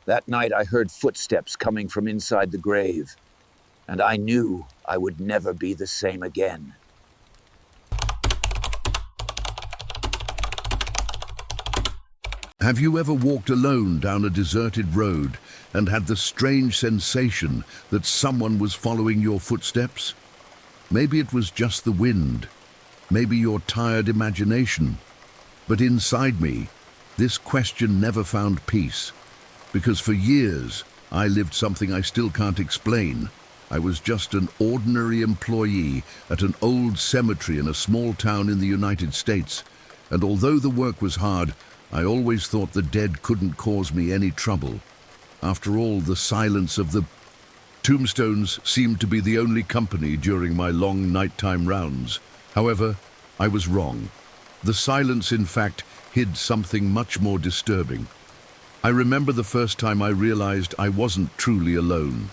That night I heard footsteps coming from inside the grave, and I knew I would never be the same again. Have you ever walked alone down a deserted road and had the strange sensation that someone was following your footsteps? Maybe it was just the wind, maybe your tired imagination. But inside me, this question never found peace, because for years I lived something I still can't explain. I was just an ordinary employee at an old cemetery in a small town in the United States, and although the work was hard, I always thought the dead couldn't cause me any trouble. After all, the silence of the tombstones seemed to be the only company during my long nighttime rounds. However, I was wrong. The silence, in fact, hid something much more disturbing. I remember the first time I realized I wasn't truly alone.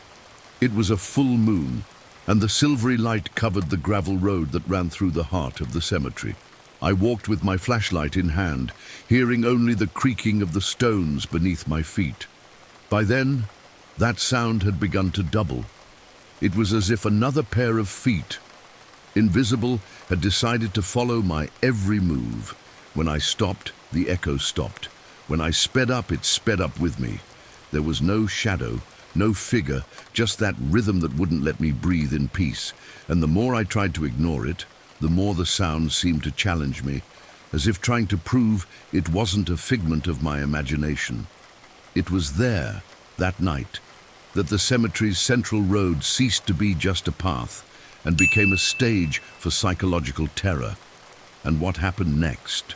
It was a full moon, and the silvery light covered the gravel road that ran through the heart of the cemetery. I walked with my flashlight in hand, hearing only the creaking of the stones beneath my feet. By then, that sound had begun to double. It was as if another pair of feet, invisible, had decided to follow my every move. When I stopped, the echo stopped. When I sped up, it sped up with me. There was no shadow, no figure, just that rhythm that wouldn't let me breathe in peace. And the more I tried to ignore it, the more the sound seemed to challenge me, as if trying to prove it wasn't a figment of my imagination. It was there, that night, that the cemetery's central road ceased to be just a path and became a stage for psychological terror. And what happened next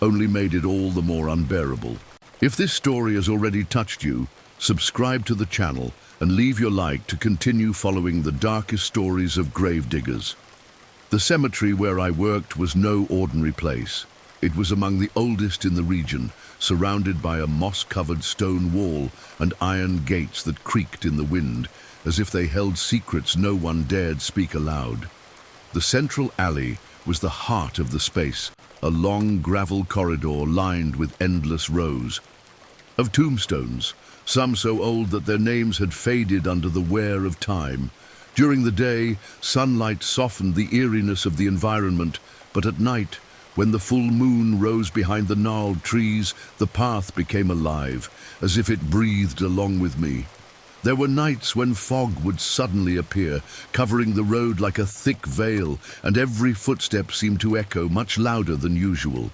only made it all the more unbearable. If this story has already touched you, subscribe to the channel and leave your like to continue following the darkest stories of gravediggers. The cemetery where I worked was no ordinary place. It was among the oldest in the region, surrounded by a moss-covered stone wall and iron gates that creaked in the wind, as if they held secrets no one dared speak aloud. The central alley was the heart of the space, a long gravel corridor lined with endless rows of tombstones, some so old that their names had faded under the wear of time. During the day, sunlight softened the eeriness of the environment, but at night, when the full moon rose behind the gnarled trees, the path became alive, as if it breathed along with me. There were nights when fog would suddenly appear, covering the road like a thick veil, and every footstep seemed to echo much louder than usual.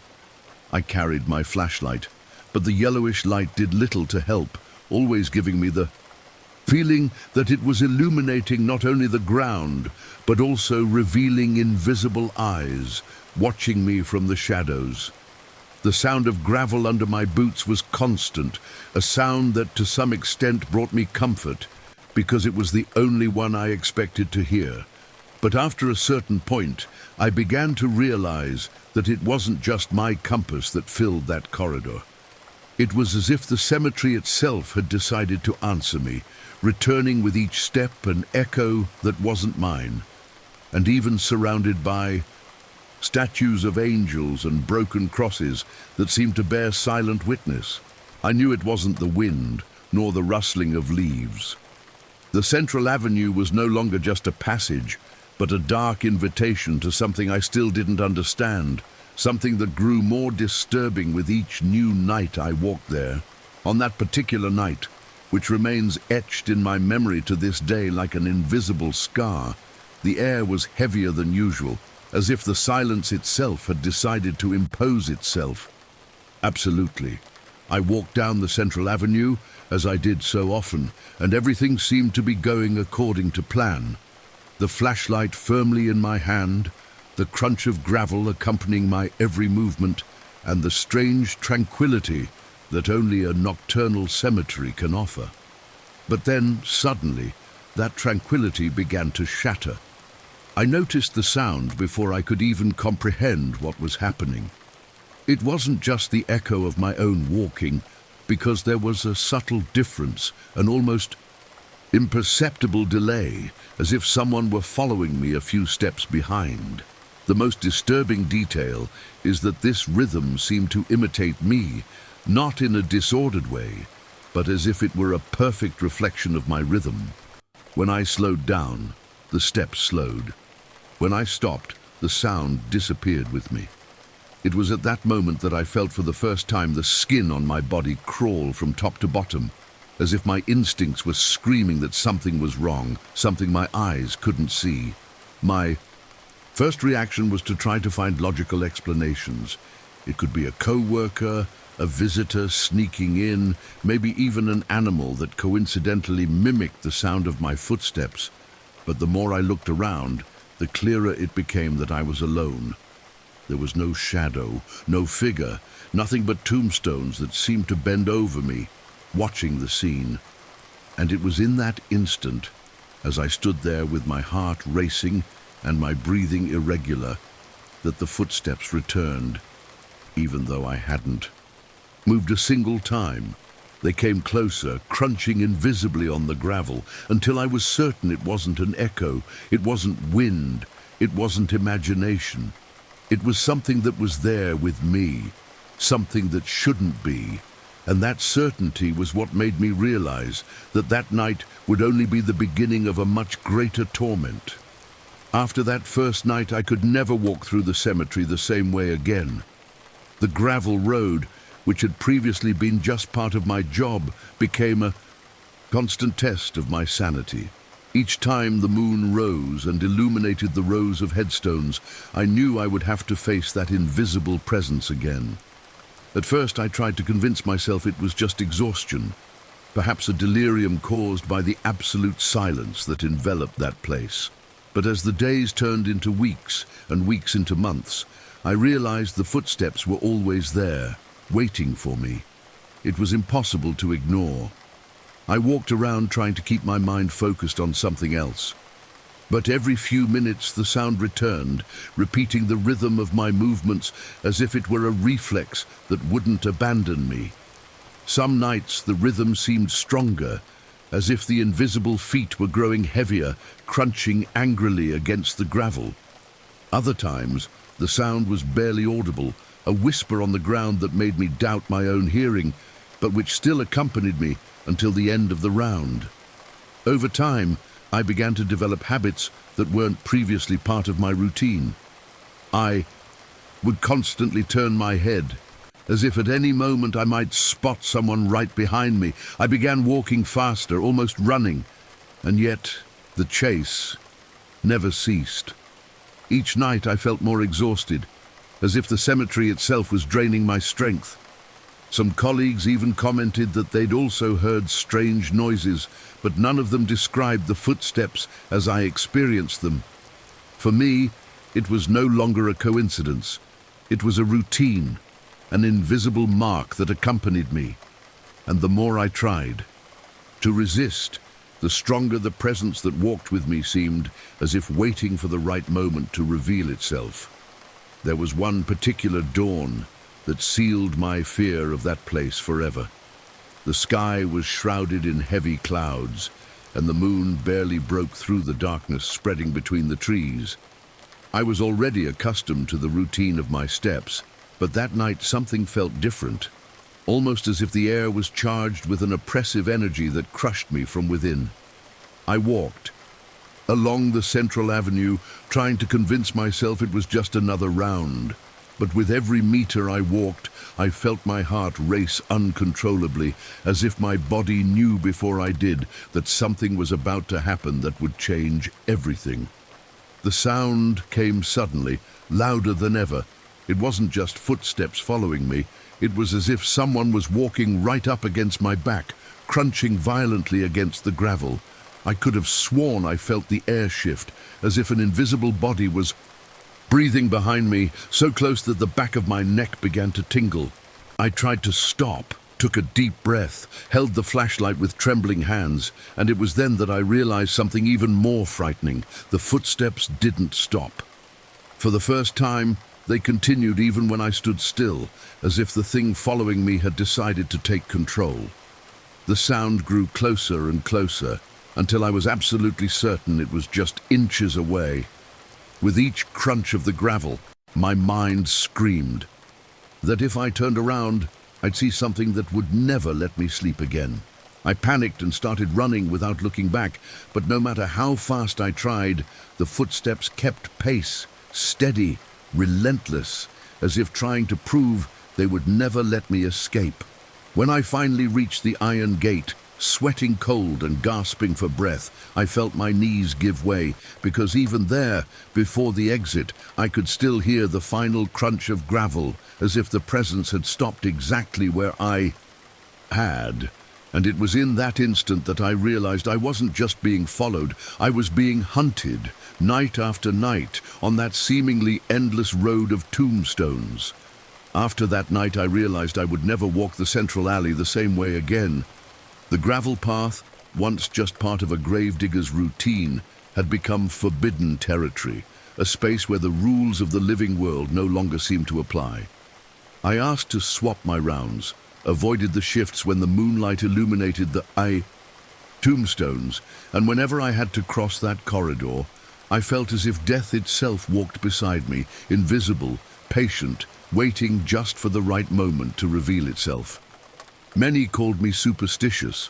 I carried my flashlight, but the yellowish light did little to help, always giving me the feeling that it was illuminating not only the ground, but also revealing invisible eyes, watching me from the shadows. The sound of gravel under my boots was constant, a sound that to some extent brought me comfort, because it was the only one I expected to hear. But after a certain point, I began to realize that it wasn't just my compass that filled that corridor. It was as if the cemetery itself had decided to answer me, returning with each step an echo that wasn't mine, and even surrounded by statues of angels and broken crosses that seemed to bear silent witness. I knew it wasn't the wind, nor the rustling of leaves. The central avenue was no longer just a passage, but a dark invitation to something I still didn't understand, something that grew more disturbing with each new night I walked there. On that particular night, which remains etched in my memory to this day like an invisible scar, the air was heavier than usual, as if the silence itself had decided to impose itself. Absolutely. I walked down the central avenue, as I did so often, and everything seemed to be going according to plan. The flashlight firmly in my hand, the crunch of gravel accompanying my every movement, and the strange tranquility that only a nocturnal cemetery can offer. But then, suddenly, that tranquility began to shatter. I noticed the sound before I could even comprehend what was happening. It wasn't just the echo of my own walking, because there was a subtle difference, an almost imperceptible delay, as if someone were following me a few steps behind. The most disturbing detail is that this rhythm seemed to imitate me, not in a disordered way, but as if it were a perfect reflection of my rhythm. When I slowed down, the steps slowed. When I stopped, the sound disappeared with me. It was at that moment that I felt for the first time the skin on my body crawl from top to bottom, as if my instincts were screaming that something was wrong, something my eyes couldn't see. My first reaction was to try to find logical explanations. It could be a co-worker, a visitor sneaking in, maybe even an animal that coincidentally mimicked the sound of my footsteps. But the more I looked around, the clearer it became that I was alone. There was no shadow, no figure, nothing but tombstones that seemed to bend over me, watching the scene. And it was in that instant, as I stood there with my heart racing and my breathing irregular, that the footsteps returned, even though I hadn't moved a single time. They came closer, crunching invisibly on the gravel, until I was certain it wasn't an echo, it wasn't wind, it wasn't imagination. It was something that was there with me, something that shouldn't be. And that certainty was what made me realize that that night would only be the beginning of a much greater torment. After that first night, I could never walk through the cemetery the same way again. The gravel road, which had previously been just part of my job, became a constant test of my sanity. Each time the moon rose and illuminated the rows of headstones, I knew I would have to face that invisible presence again. At first, I tried to convince myself it was just exhaustion, perhaps a delirium caused by the absolute silence that enveloped that place. But as the days turned into weeks and weeks into months, I realized the footsteps were always there, waiting for me. It was impossible to ignore. I walked around trying to keep my mind focused on something else. But every few minutes the sound returned, repeating the rhythm of my movements as if it were a reflex that wouldn't abandon me. Some nights the rhythm seemed stronger, as if the invisible feet were growing heavier, crunching angrily against the gravel. Other times the sound was barely audible, a whisper on the ground that made me doubt my own hearing, but which still accompanied me until the end of the round. Over time, I began to develop habits that weren't previously part of my routine. I would constantly turn my head, as if at any moment I might spot someone right behind me. I began walking faster, almost running, and yet the chase never ceased. Each night I felt more exhausted, as if the cemetery itself was draining my strength. Some colleagues even commented that they'd also heard strange noises, but none of them described the footsteps as I experienced them. For me, it was no longer a coincidence. It was a routine, an invisible mark that accompanied me. And the more I tried to resist, the stronger the presence that walked with me seemed, as if waiting for the right moment to reveal itself. There was one particular dawn that sealed my fear of that place forever. The sky was shrouded in heavy clouds, and the moon barely broke through the darkness spreading between the trees. I was already accustomed to the routine of my steps, but that night something felt different, almost as if the air was charged with an oppressive energy that crushed me from within. I walked along the central avenue, trying to convince myself it was just another round. But with every meter I walked, I felt my heart race uncontrollably, as if my body knew before I did that something was about to happen that would change everything. The sound came suddenly, louder than ever. It wasn't just footsteps following me. It was as if someone was walking right up against my back, crunching violently against the gravel. I could have sworn I felt the air shift, as if an invisible body was breathing behind me, so close that the back of my neck began to tingle. I tried to stop, took a deep breath, held the flashlight with trembling hands, and it was then that I realized something even more frightening. The footsteps didn't stop. For the first time, they continued even when I stood still, as if the thing following me had decided to take control. The sound grew closer and closer, until I was absolutely certain it was just inches away. With each crunch of the gravel, my mind screamed that if I turned around I'd see something that would never let me sleep again. I panicked and started running without looking back, but no matter how fast I tried, the footsteps kept pace, steady, relentless, as if trying to prove they would never let me escape. When I finally reached the iron gate, sweating cold and gasping for breath, I felt my knees give way, because even there, before the exit, I could still hear the final crunch of gravel, as if the presence had stopped exactly where I had. And it was in that instant that I realized I wasn't just being followed, I was being hunted, night after night, on that seemingly endless road of tombstones. After that night, I realized I would never walk the central alley the same way again. The gravel path, once just part of a gravedigger's routine, had become forbidden territory, a space where the rules of the living world no longer seemed to apply. I asked to swap my rounds, avoided the shifts when the moonlight illuminated the tombstones, and whenever I had to cross that corridor, I felt as if death itself walked beside me, invisible, patient, waiting just for the right moment to reveal itself. Many called me superstitious.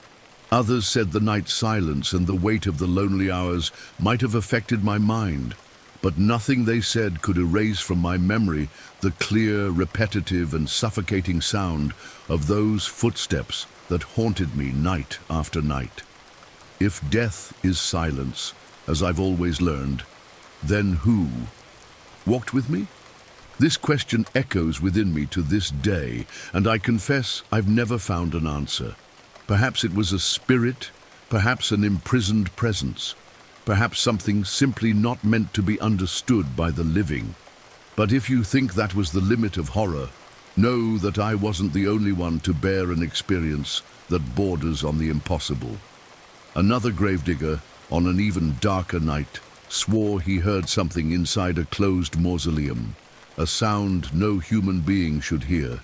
Others said the night's silence and the weight of the lonely hours might have affected my mind, but nothing they said could erase from my memory the clear, repetitive and suffocating sound of those footsteps that haunted me night after night. If death is silence, as I've always learned, then who walked with me? This question echoes within me to this day, and I confess I've never found an answer. Perhaps it was a spirit, perhaps an imprisoned presence, perhaps something simply not meant to be understood by the living. But if you think that was the limit of horror, know that I wasn't the only one to bear an experience that borders on the impossible. Another gravedigger, on an even darker night, swore he heard something inside a closed mausoleum, a sound no human being should hear.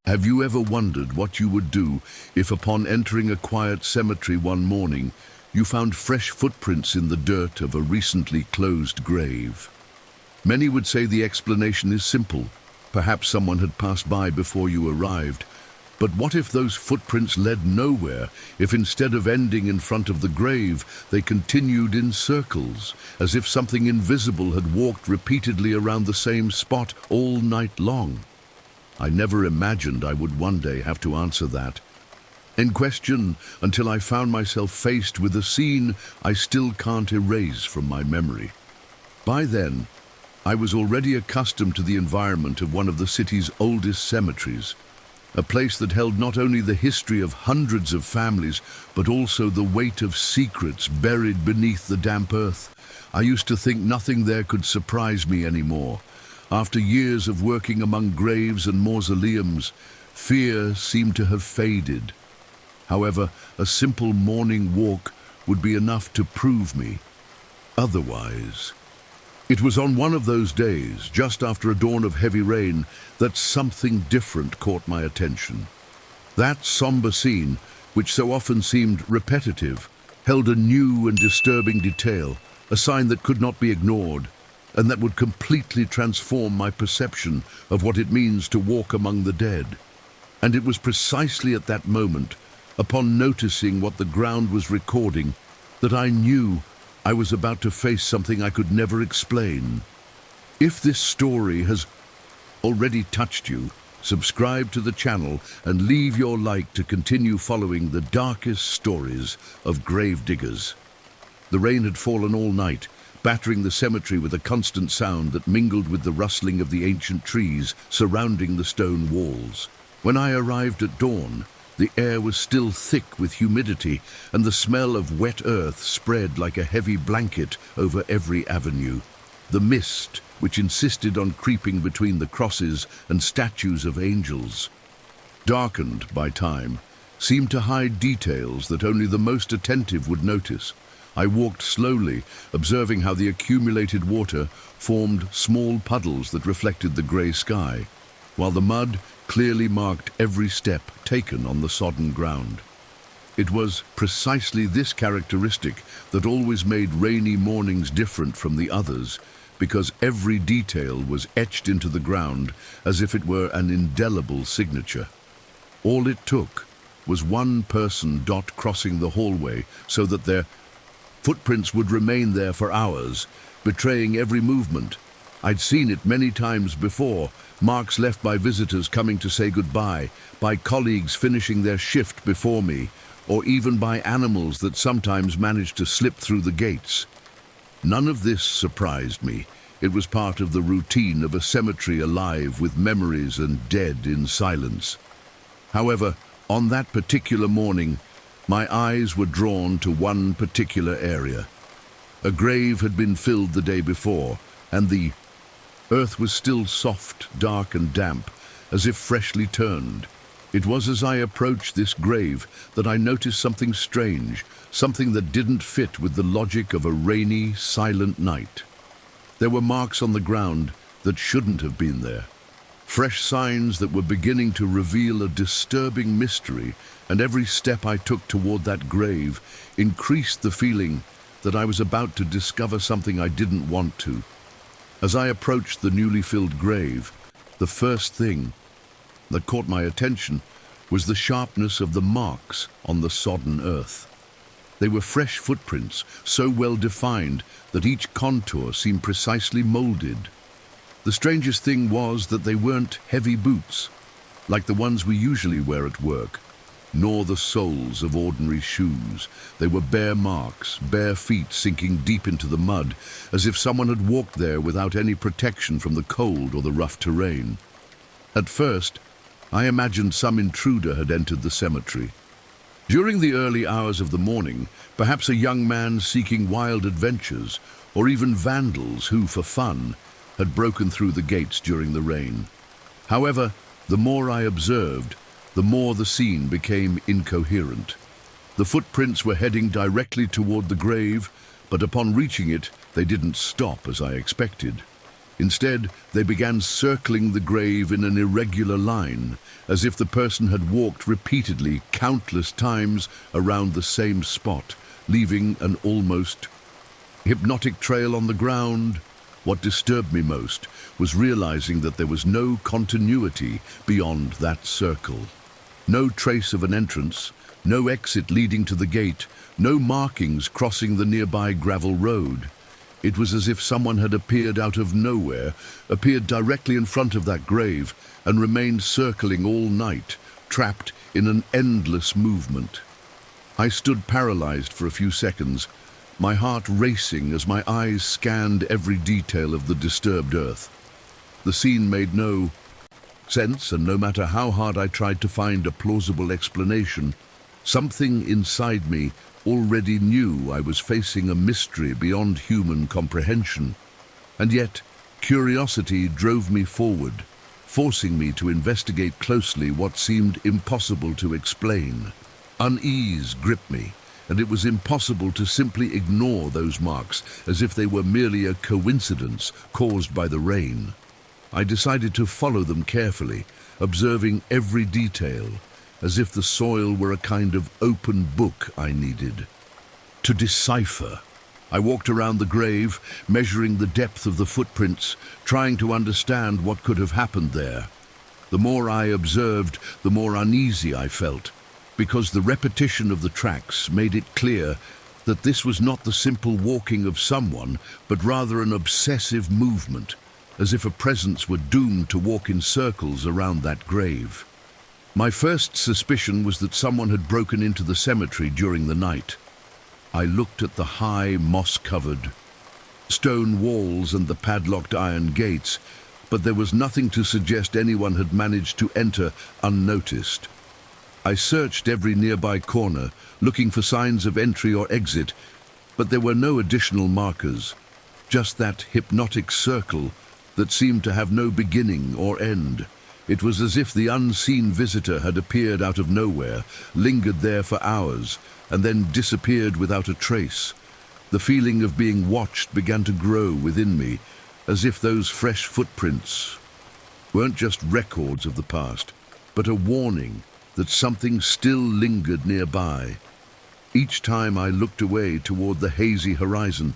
Have you ever wondered what you would do if upon entering a quiet cemetery one morning, you found fresh footprints in the dirt of a recently closed grave? Many would say the explanation is simple. Perhaps someone had passed by before you arrived. But what if those footprints led nowhere, if instead of ending in front of the grave, they continued in circles, as if something invisible had walked repeatedly around the same spot all night long? I never imagined I would one day have to answer that question until I found myself faced with a scene I still can't erase from my memory. By then, I was already accustomed to the environment of one of the city's oldest cemeteries, a place that held not only the history of hundreds of families, but also the weight of secrets buried beneath the damp earth. I used to think nothing there could surprise me anymore. After years of working among graves and mausoleums, fear seemed to have faded. However, a simple morning walk would be enough to prove me otherwise. It was on one of those days, just after a dawn of heavy rain, that something different caught my attention. That somber scene, which so often seemed repetitive, held a new and disturbing detail, a sign that could not be ignored, and that would completely transform my perception of what it means to walk among the dead. And it was precisely at that moment, upon noticing what the ground was recording, that I knew I was about to face something I could never explain. If this story has already touched you, subscribe to the channel and leave your like to continue following the darkest stories of gravediggers. The rain had fallen all night, battering the cemetery with a constant sound that mingled with the rustling of the ancient trees surrounding the stone walls. When I arrived at dawn, the air was still thick with humidity, and the smell of wet earth spread like a heavy blanket over every avenue. The mist, which insisted on creeping between the crosses and statues of angels, darkened by time, seemed to hide details that only the most attentive would notice. I walked slowly, observing how the accumulated water formed small puddles that reflected the grey sky, while the mud clearly marked every step taken on the sodden ground. It was precisely this characteristic that always made rainy mornings different from the others, because every detail was etched into the ground as if it were an indelible signature. All it took was one person dot crossing the hallway so that their footprints would remain there for hours, betraying every movement. I'd seen it many times before, marks left by visitors coming to say goodbye, by colleagues finishing their shift before me, or even by animals that sometimes managed to slip through the gates. None of this surprised me. It was part of the routine of a cemetery alive with memories and dead in silence. However, on that particular morning, my eyes were drawn to one particular area. A grave had been filled the day before, and the earth was still soft, dark and damp, as if freshly turned. It was as I approached this grave that I noticed something strange, something that didn't fit with the logic of a rainy, silent night. There were marks on the ground that shouldn't have been there. Fresh signs that were beginning to reveal a disturbing mystery, and every step I took toward that grave increased the feeling that I was about to discover something I didn't want to. As I approached the newly filled grave, the first thing that caught my attention was the sharpness of the marks on the sodden earth. They were fresh footprints, so well defined that each contour seemed precisely molded. The strangest thing was that they weren't heavy boots, like the ones we usually wear at work, nor the soles of ordinary shoes. They were bare marks, bare feet sinking deep into the mud, as if someone had walked there without any protection from the cold or the rough terrain. At first, I imagined some intruder had entered the cemetery. During the early hours of the morning, perhaps a young man seeking wild adventures, or even vandals who, for fun, had broken through the gates during the rain. However, the more I observed, the more the scene became incoherent. The footprints were heading directly toward the grave, but upon reaching it, they didn't stop as I expected. Instead, they began circling the grave in an irregular line, as if the person had walked repeatedly, countless times, around the same spot, leaving an almost hypnotic trail on the ground. What disturbed me most was realizing that there was no continuity beyond that circle. No trace of an entrance, no exit leading to the gate, no markings crossing the nearby gravel road. It was as if someone had appeared out of nowhere, appeared directly in front of that grave, and remained circling all night, trapped in an endless movement. I stood paralyzed for a few seconds, my heart racing as my eyes scanned every detail of the disturbed earth. The scene made no sense, and no matter how hard I tried to find a plausible explanation, something inside me already knew I was facing a mystery beyond human comprehension. And yet, curiosity drove me forward, forcing me to investigate closely what seemed impossible to explain. Unease gripped me, and it was impossible to simply ignore those marks as if they were merely a coincidence caused by the rain. I decided to follow them carefully, observing every detail, as if the soil were a kind of open book I needed to decipher. I walked around the grave, measuring the depth of the footprints, trying to understand what could have happened there. The more I observed, the more uneasy I felt, because the repetition of the tracks made it clear that this was not the simple walking of someone, but rather an obsessive movement, as if a presence were doomed to walk in circles around that grave. My first suspicion was that someone had broken into the cemetery during the night. I looked at the high, moss-covered stone walls and the padlocked iron gates, but there was nothing to suggest anyone had managed to enter unnoticed. I searched every nearby corner, looking for signs of entry or exit, but there were no additional markers, just that hypnotic circle that seemed to have no beginning or end. It was as if the unseen visitor had appeared out of nowhere, lingered there for hours, and then disappeared without a trace. The feeling of being watched began to grow within me, as if those fresh footprints weren't just records of the past, but a warning that something still lingered nearby. Each time I looked away toward the hazy horizon,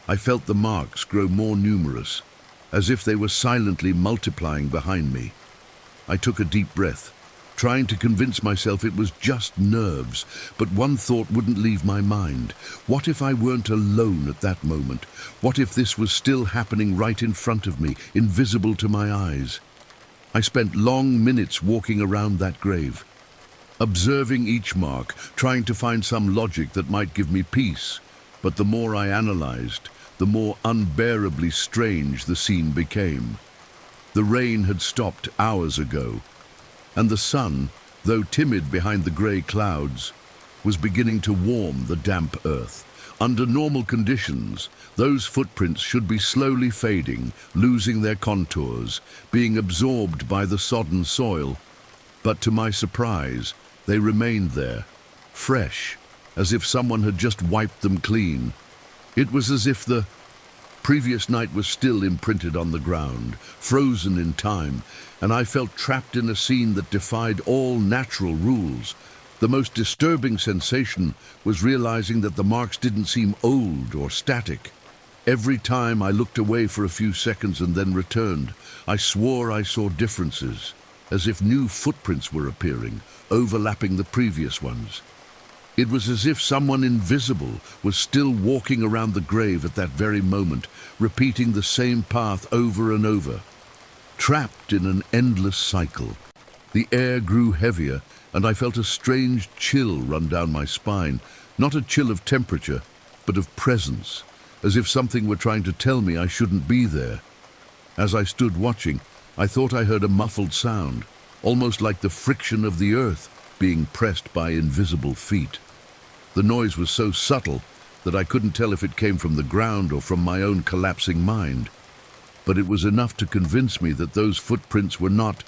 I felt the marks grow more numerous, as if they were silently multiplying behind me. I took a deep breath, trying to convince myself it was just nerves, but one thought wouldn't leave my mind. What if I weren't alone at that moment? What if this was still happening right in front of me, invisible to my eyes? I spent long minutes walking around that grave, observing each mark, trying to find some logic that might give me peace. But the more I analyzed, the more unbearably strange the scene became. The rain had stopped hours ago, and the sun, though timid behind the grey clouds, was beginning to warm the damp earth. Under normal conditions, those footprints should be slowly fading, losing their contours, being absorbed by the sodden soil. But to my surprise, they remained there, fresh, as if someone had just wiped them clean. It was as if the previous night was still imprinted on the ground, frozen in time, and I felt trapped in a scene that defied all natural rules. The most disturbing sensation was realizing that the marks didn't seem old or static. Every time I looked away for a few seconds and then returned, I swore I saw differences, as if new footprints were appearing, overlapping the previous ones. It was as if someone invisible was still walking around the grave at that very moment, repeating the same path over and over, trapped in an endless cycle. The air grew heavier, and I felt a strange chill run down my spine, not a chill of temperature, but of presence, as if something were trying to tell me I shouldn't be there. As I stood watching, I thought I heard a muffled sound, almost like the friction of the earth being pressed by invisible feet. The noise was so subtle that I couldn't tell if it came from the ground or from my own collapsing mind. But it was enough to convince me that those footprints were not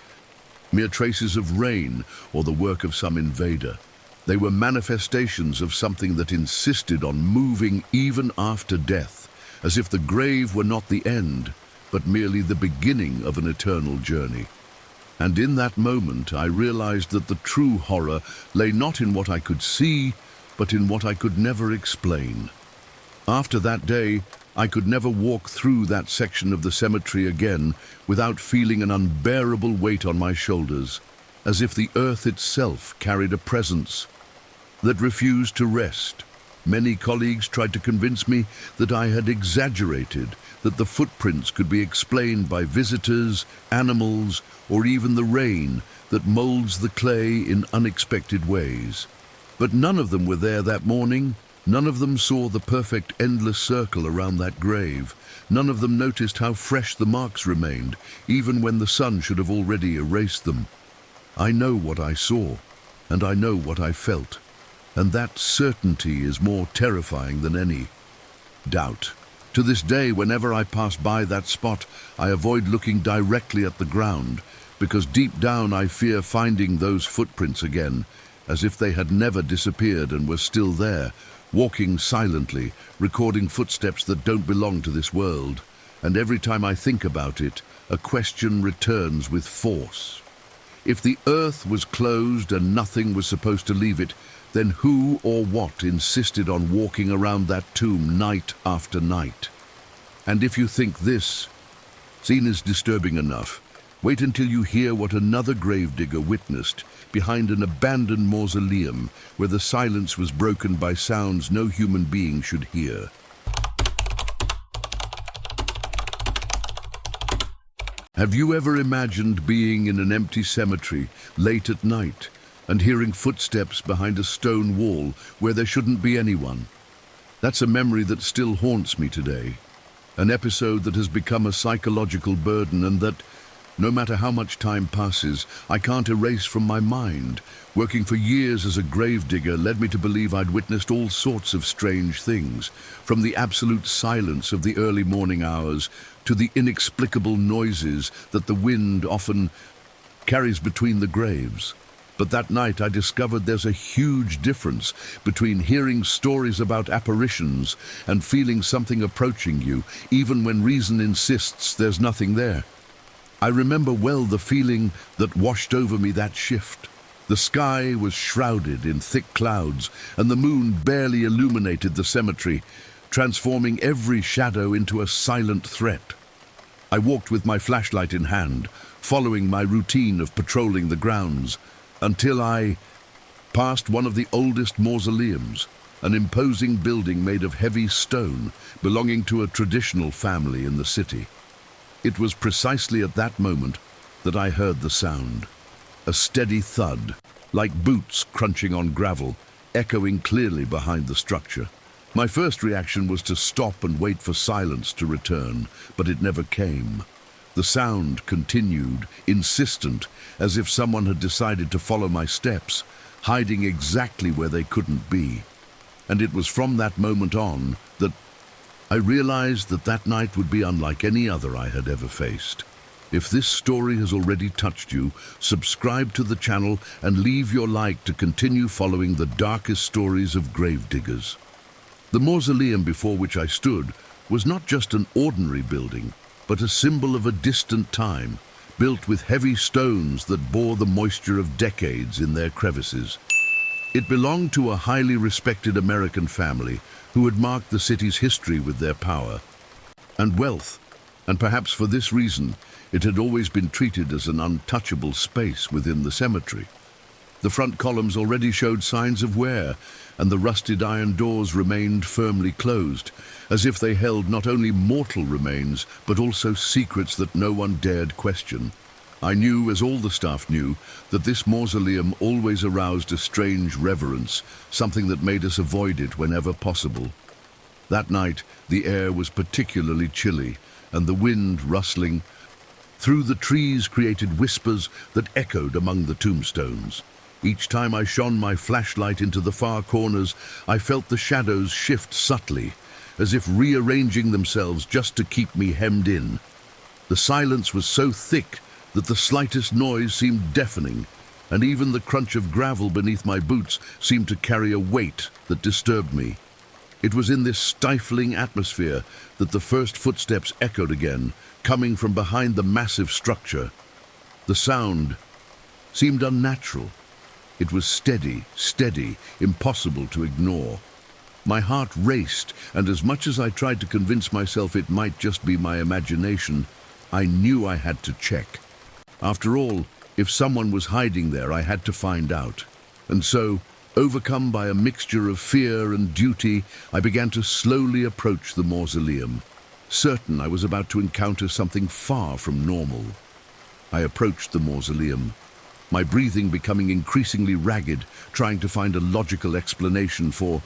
mere traces of rain or the work of some invader. They were manifestations of something that insisted on moving even after death, as if the grave were not the end, but merely the beginning of an eternal journey. And in that moment I realized that the true horror lay not in what I could see, but in what I could never explain. After that day, I could never walk through that section of the cemetery again without feeling an unbearable weight on my shoulders, as if the earth itself carried a presence that refused to rest. Many colleagues tried to convince me that I had exaggerated, that the footprints could be explained by visitors, animals, or even the rain that molds the clay in unexpected ways. But none of them were there that morning. None of them saw the perfect endless circle around that grave. None of them noticed how fresh the marks remained, even when the sun should have already erased them. I know what I saw, and I know what I felt, and that certainty is more terrifying than any doubt. To this day, whenever I pass by that spot, I avoid looking directly at the ground, because deep down I fear finding those footprints again, as if they had never disappeared and were still there, walking silently, recording footsteps that don't belong to this world. And every time I think about it, a question returns with force. If the earth was closed and nothing was supposed to leave it, then who or what insisted on walking around that tomb night after night? And if you think this scene is disturbing enough, wait until you hear what another gravedigger witnessed behind an abandoned mausoleum where the silence was broken by sounds no human being should hear. Have you ever imagined being in an empty cemetery late at night and hearing footsteps behind a stone wall where there shouldn't be anyone? That's a memory that still haunts me today, an episode that has become a psychological burden and that, no matter how much time passes, I can't erase from my mind. Working for years as a gravedigger led me to believe I'd witnessed all sorts of strange things, from the absolute silence of the early morning hours to the inexplicable noises that the wind often carries between the graves. But that night I discovered there's a huge difference between hearing stories about apparitions and feeling something approaching you, even when reason insists there's nothing there. I remember well the feeling that washed over me that shift. The sky was shrouded in thick clouds, and the moon barely illuminated the cemetery. transforming every shadow into a silent threat. I walked with my flashlight in hand, following my routine of patrolling the grounds, until I passed one of the oldest mausoleums, an imposing building made of heavy stone belonging to a traditional family in the city. It was precisely at that moment that I heard the sound, a steady thud, like boots crunching on gravel, echoing clearly behind the structure. My first reaction was to stop and wait for silence to return, but it never came. The sound continued, insistent, as if someone had decided to follow my steps, hiding exactly where they couldn't be. And it was from that moment on that I realized that that night would be unlike any other I had ever faced. If this story has already touched you, subscribe to the channel and leave your like to continue following the darkest stories of gravediggers. The mausoleum before which I stood was not just an ordinary building, but a symbol of a distant time, built with heavy stones that bore the moisture of decades in their crevices. It belonged to a highly respected American family who had marked the city's history with their power and wealth, and perhaps for this reason, it had always been treated as an untouchable space within the cemetery. The front columns already showed signs of wear, and the rusted iron doors remained firmly closed, as if they held not only mortal remains, but also secrets that no one dared question. I knew, as all the staff knew, that this mausoleum always aroused a strange reverence, something that made us avoid it whenever possible. That night, the air was particularly chilly, and the wind rustling through the trees created whispers that echoed among the tombstones. Each time I shone my flashlight into the far corners, I felt the shadows shift subtly, as if rearranging themselves just to keep me hemmed in. The silence was so thick that the slightest noise seemed deafening, and even the crunch of gravel beneath my boots seemed to carry a weight that disturbed me. It was in this stifling atmosphere that the first footsteps echoed again, coming from behind the massive structure. The sound seemed unnatural. It was steady, impossible to ignore. My heart raced, and as much as I tried to convince myself it might just be my imagination, I knew I had to check. After all, if someone was hiding there, I had to find out. And so, overcome by a mixture of fear and duty, I began to slowly approach the mausoleum, certain I was about to encounter something far from normal. I approached the mausoleum, my breathing becoming increasingly ragged, trying to find a logical explanation for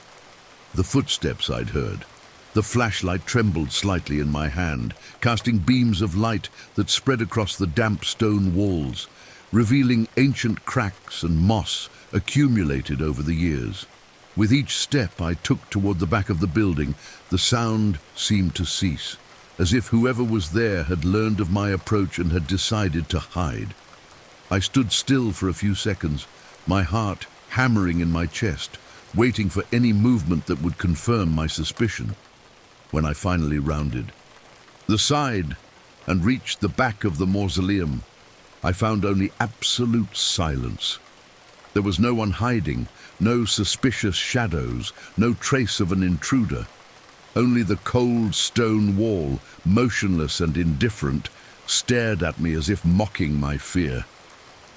the footsteps I'd heard. The flashlight trembled slightly in my hand, casting beams of light that spread across the damp stone walls, revealing ancient cracks and moss accumulated over the years. With each step I took toward the back of the building, the sound seemed to cease, as if whoever was there had learned of my approach and had decided to hide. I stood still for a few seconds, my heart hammering in my chest, waiting for any movement that would confirm my suspicion. When I finally rounded the side and reached the back of the mausoleum, I found only absolute silence. There was no one hiding, no suspicious shadows, no trace of an intruder. Only the cold stone wall, motionless and indifferent, stared at me as if mocking my fear.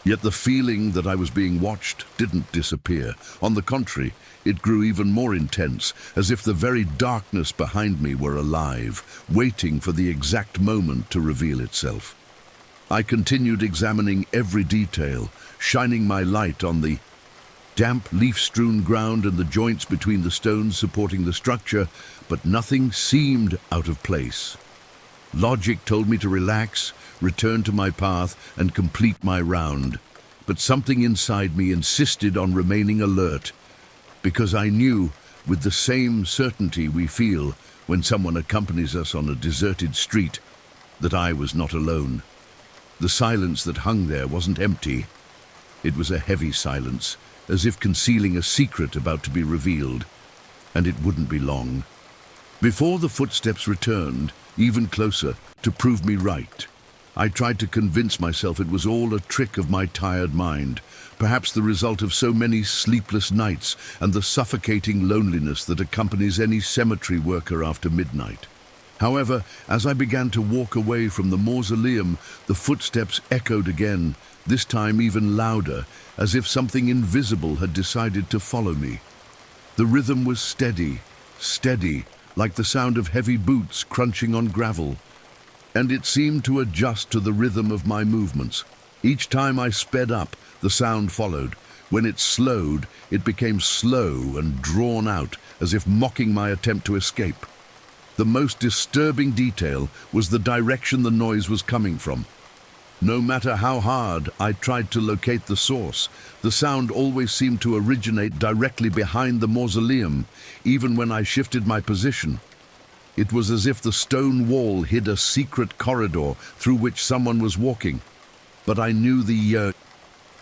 Yet the feeling that I was being watched didn't disappear. On the contrary, it grew even more intense, as if the very darkness behind me were alive, waiting for the exact moment to reveal itself. I continued examining every detail, shining my light on the damp, leaf-strewn ground and the joints between the stones supporting the structure, but nothing seemed out of place. Logic told me to relax, return to my path, and complete my round. But something inside me insisted on remaining alert, because I knew, with the same certainty we feel when someone accompanies us on a deserted street, that I was not alone. The silence that hung there wasn't empty. It was a heavy silence, as if concealing a secret about to be revealed, and it wouldn't be long. Before the footsteps returned, even closer, to prove me right. I tried to convince myself it was all a trick of my tired mind, perhaps the result of so many sleepless nights and the suffocating loneliness that accompanies any cemetery worker after midnight. However, as I began to walk away from the mausoleum, the footsteps echoed again, this time even louder, as if something invisible had decided to follow me. The rhythm was steady, steady, like the sound of heavy boots crunching on gravel, and it seemed to adjust to the rhythm of my movements. Each time I sped up, the sound followed. When it slowed, it became slow and drawn out, as if mocking my attempt to escape. The most disturbing detail was the direction the noise was coming from. No matter how hard I tried to locate the source, the sound always seemed to originate directly behind the mausoleum, even when I shifted my position. It was as if the stone wall hid a secret corridor through which someone was walking. But I knew the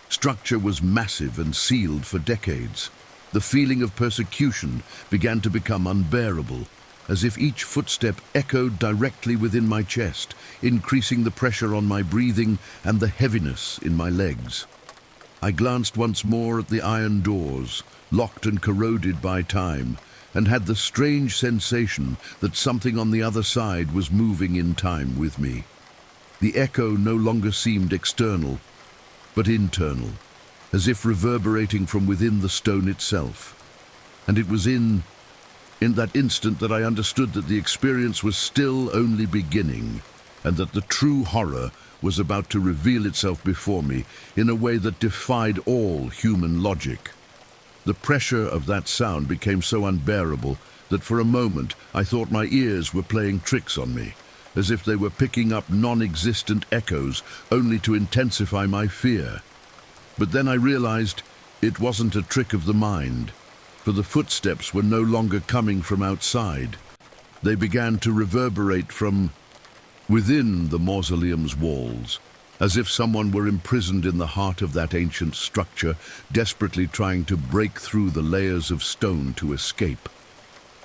structure was massive and sealed for decades. The feeling of persecution began to become unbearable, as if each footstep echoed directly within my chest, increasing the pressure on my breathing and the heaviness in my legs. I glanced once more at the iron doors, locked and corroded by time, and had the strange sensation that something on the other side was moving in time with me. The echo no longer seemed external, but internal, as if reverberating from within the stone itself. And it was in that instant that I understood that the experience was still only beginning, and that the true horror was about to reveal itself before me in a way that defied all human logic. The pressure of that sound became so unbearable that for a moment I thought my ears were playing tricks on me, as if they were picking up non-existent echoes only to intensify my fear. But then I realized it wasn't a trick of the mind, for the footsteps were no longer coming from outside. They began to reverberate from within the mausoleum's walls, as if someone were imprisoned in the heart of that ancient structure, desperately trying to break through the layers of stone to escape.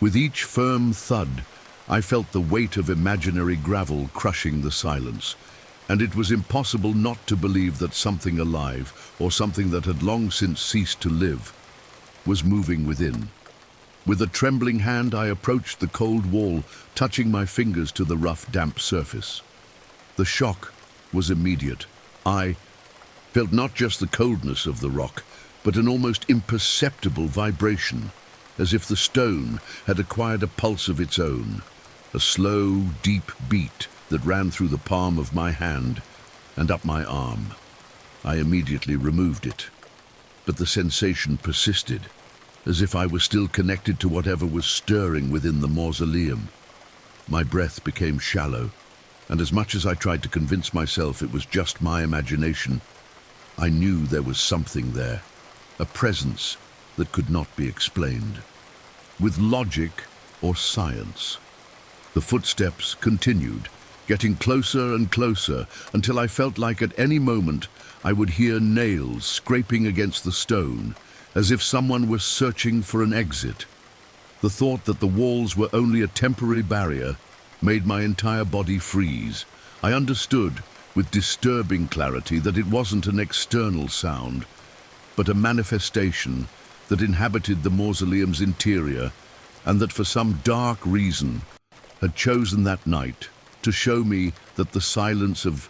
With each firm thud, I felt the weight of imaginary gravel crushing the silence, and it was impossible not to believe that something alive, or something that had long since ceased to live, was moving within. With a trembling hand, I approached the cold wall, touching my fingers to the rough, damp surface. The shock was immediate. I felt not just the coldness of the rock, but an almost imperceptible vibration, as if the stone had acquired a pulse of its own, a slow, deep beat that ran through the palm of my hand and up my arm. I immediately removed it, but the sensation persisted, as if I was still connected to whatever was stirring within the mausoleum. My breath became shallow, and as much as I tried to convince myself it was just my imagination, I knew there was something there, a presence that could not be explained with logic or science. The footsteps continued, getting closer and closer, until I felt like at any moment I would hear nails scraping against the stone, as if someone was searching for an exit. The thought that the walls were only a temporary barrier made my entire body freeze. I understood with disturbing clarity that it wasn't an external sound, but a manifestation that inhabited the mausoleum's interior, and that for some dark reason had chosen that night to show me that the silence of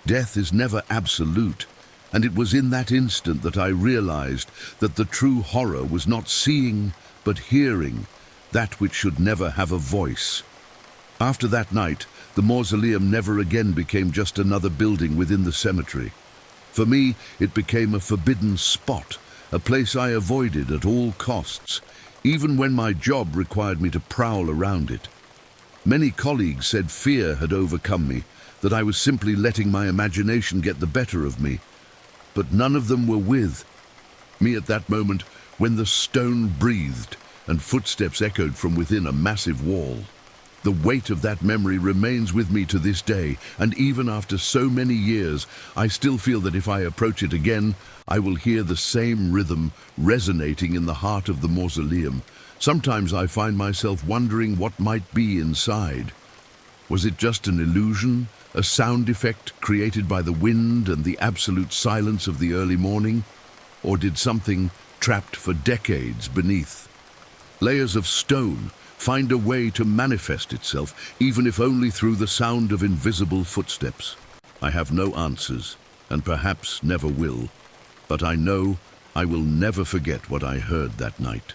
death is never absolute. And it was in that instant that I realized that the true horror was not seeing, but hearing, that which should never have a voice. After that night, the mausoleum never again became just another building within the cemetery. For me, it became a forbidden spot, a place I avoided at all costs, even when my job required me to prowl around it. Many colleagues said fear had overcome me, that I was simply letting my imagination get the better of me. But none of them were with me at that moment when the stone breathed and footsteps echoed from within a massive wall. The weight of that memory remains with me to this day, and even after so many years, I still feel that if I approach it again, I will hear the same rhythm resonating in the heart of the mausoleum. Sometimes I find myself wondering what might be inside. Was it just an illusion, A sound effect created by the wind and the absolute silence of the early morning? Or did something trapped for decades beneath layers of stone find a way to manifest itself, even if only through the sound of invisible footsteps? I have no answers, and perhaps never will, but I know I will never forget what I heard that night.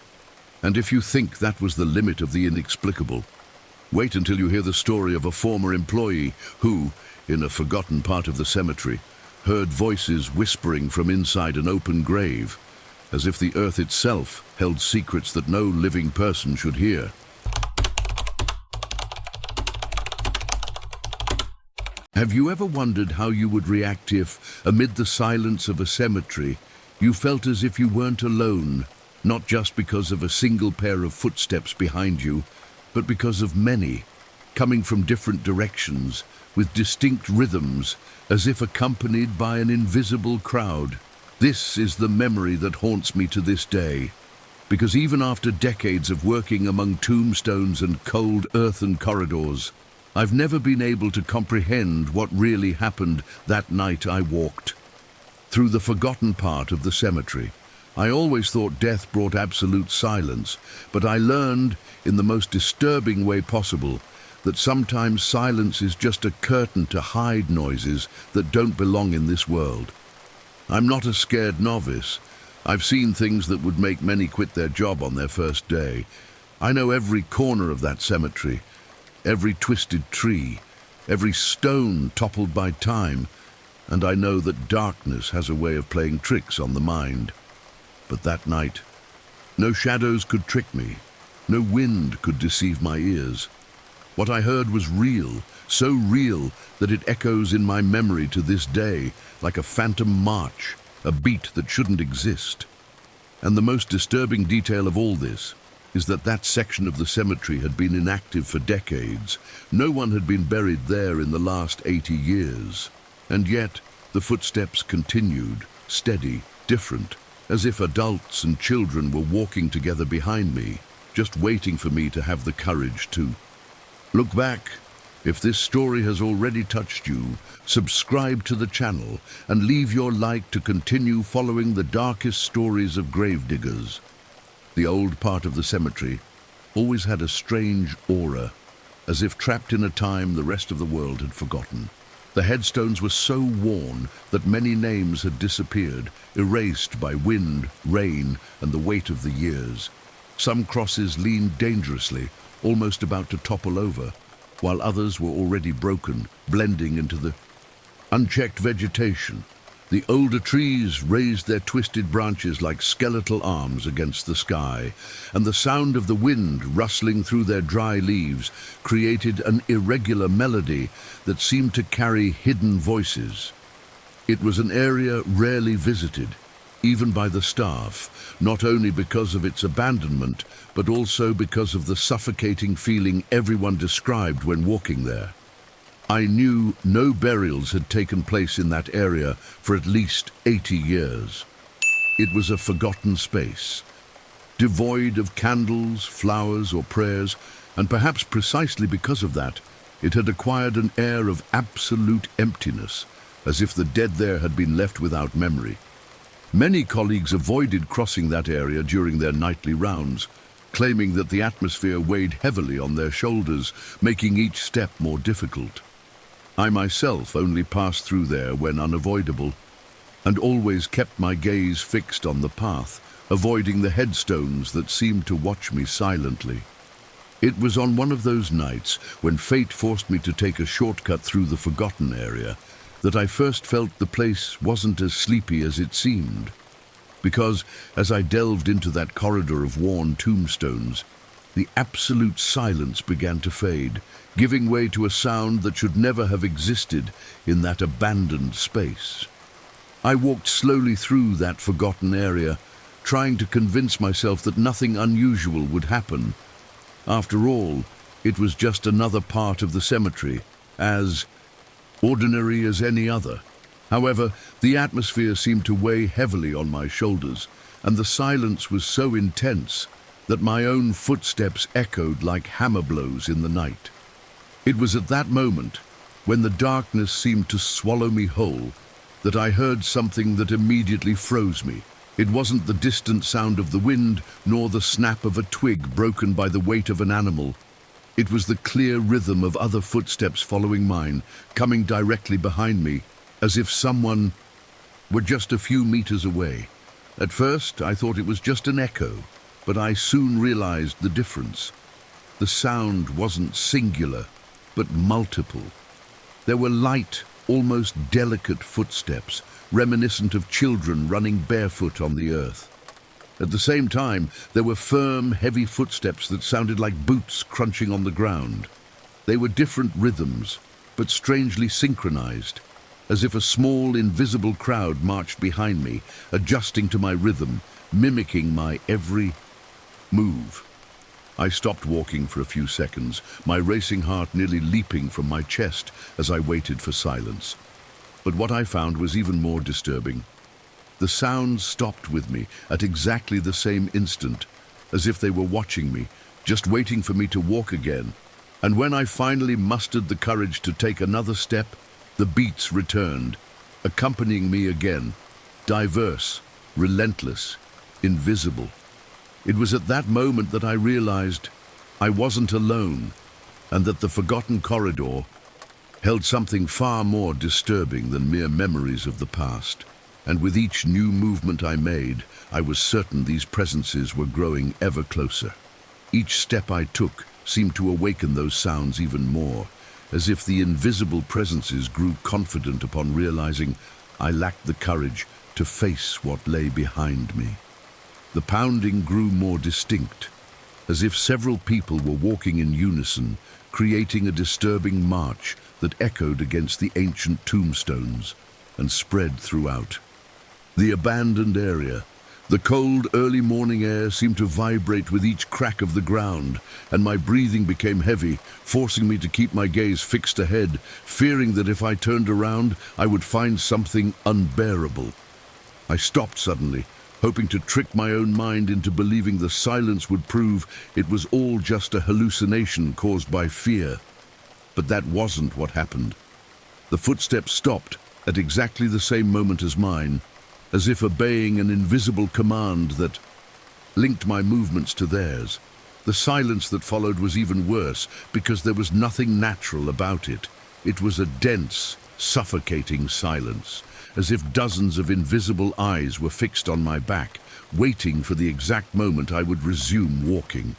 And if you think that was the limit of the inexplicable, wait until you hear the story of a former employee who, in a forgotten part of the cemetery, heard voices whispering from inside an open grave, as if the earth itself held secrets that no living person should hear. Have you ever wondered how you would react if, amid the silence of a cemetery, you felt as if you weren't alone, not just because of a single pair of footsteps behind you, but because of many, coming from different directions, with distinct rhythms, as if accompanied by an invisible crowd? This is the memory that haunts me to this day, because even after decades of working among tombstones and cold earthen corridors, I've never been able to comprehend what really happened that night I walked through the forgotten part of the cemetery. I always thought death brought absolute silence, but I learned, in the most disturbing way possible, that sometimes silence is just a curtain to hide noises that don't belong in this world. I'm not a scared novice. I've seen things that would make many quit their job on their first day. I know every corner of that cemetery, every twisted tree, every stone toppled by time, and I know that darkness has a way of playing tricks on the mind. But that night, no shadows could trick me, no wind could deceive my ears. What I heard was real, so real that it echoes in my memory to this day, like a phantom march, a beat that shouldn't exist. And the most disturbing detail of all this is that that section of the cemetery had been inactive for decades. No one had been buried there in the last 80 years. And yet, the footsteps continued, steady, different, as if adults and children were walking together behind me, just waiting for me to have the courage to look back. If this story has already touched you, subscribe to the channel and leave your like to continue following the darkest stories of gravediggers. The old part of the cemetery always had a strange aura, as if trapped in a time the rest of the world had forgotten. The headstones were so worn that many names had disappeared, erased by wind, rain, and the weight of the years. Some crosses leaned dangerously, almost about to topple over, while others were already broken, blending into the unchecked vegetation. The older trees raised their twisted branches like skeletal arms against the sky, and the sound of the wind rustling through their dry leaves created an irregular melody that seemed to carry hidden voices. It was an area rarely visited, even by the staff, not only because of its abandonment, but also because of the suffocating feeling everyone described when walking there. I knew no burials had taken place in that area for at least 80 years. It was a forgotten space, devoid of candles, flowers, or prayers, and perhaps precisely because of that, it had acquired an air of absolute emptiness, as if the dead there had been left without memory. Many colleagues avoided crossing that area during their nightly rounds, claiming that the atmosphere weighed heavily on their shoulders, making each step more difficult. I myself only passed through there when unavoidable, and always kept my gaze fixed on the path, avoiding the headstones that seemed to watch me silently. It was on one of those nights, when fate forced me to take a shortcut through the forgotten area, that I first felt the place wasn't as sleepy as it seemed. Because, as I delved into that corridor of worn tombstones, the absolute silence began to fade, giving way to a sound that should never have existed in that abandoned space. I walked slowly through that forgotten area, trying to convince myself that nothing unusual would happen. After all, it was just another part of the cemetery, as ordinary as any other. However, the atmosphere seemed to weigh heavily on my shoulders, and the silence was so intense that my own footsteps echoed like hammer blows in the night. It was at that moment when the darkness seemed to swallow me whole, that I heard something that immediately froze me. It wasn't the distant sound of the wind, nor the snap of a twig broken by the weight of an animal. It was the clear rhythm of other footsteps following mine, coming directly behind me, as if someone were just a few meters away. At first, I thought it was just an echo, but I soon realized the difference. The sound wasn't singular, but multiple. There were light, almost delicate footsteps, reminiscent of children running barefoot on the earth. At the same time, there were firm, heavy footsteps that sounded like boots crunching on the ground. They were different rhythms, but strangely synchronized, as if a small, invisible crowd marched behind me, adjusting to my rhythm, mimicking my every move. I stopped walking for a few seconds, my racing heart nearly leaping from my chest as I waited for silence. But what I found was even more disturbing. The sounds stopped with me at exactly the same instant, as if they were watching me, just waiting for me to walk again. And when I finally mustered the courage to take another step, the beats returned, accompanying me again, diverse, relentless, invisible. It was at that moment that I realized I wasn't alone, and that the forgotten corridor held something far more disturbing than mere memories of the past. And with each new movement I made, I was certain these presences were growing ever closer. Each step I took seemed to awaken those sounds even more, as if the invisible presences grew confident upon realizing I lacked the courage to face what lay behind me. The pounding grew more distinct, as if several people were walking in unison, creating a disturbing march that echoed against the ancient tombstones and spread throughout the abandoned area. The cold, early morning air seemed to vibrate with each crack of the ground, and my breathing became heavy, forcing me to keep my gaze fixed ahead, fearing that if I turned around, I would find something unbearable. I stopped suddenly, hoping to trick my own mind into believing the silence would prove it was all just a hallucination caused by fear. But that wasn't what happened. The footsteps stopped at exactly the same moment as mine, as if obeying an invisible command that linked my movements to theirs. The silence that followed was even worse, because there was nothing natural about it. It was a dense, suffocating silence, as if dozens of invisible eyes were fixed on my back, waiting for the exact moment I would resume walking.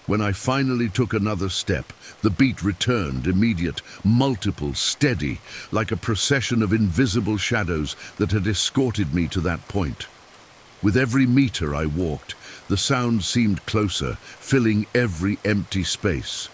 When I finally took another step, the beat returned, immediate, multiple, steady, like a procession of invisible shadows that had escorted me to that point. With every meter I walked, the sound seemed closer, filling every empty space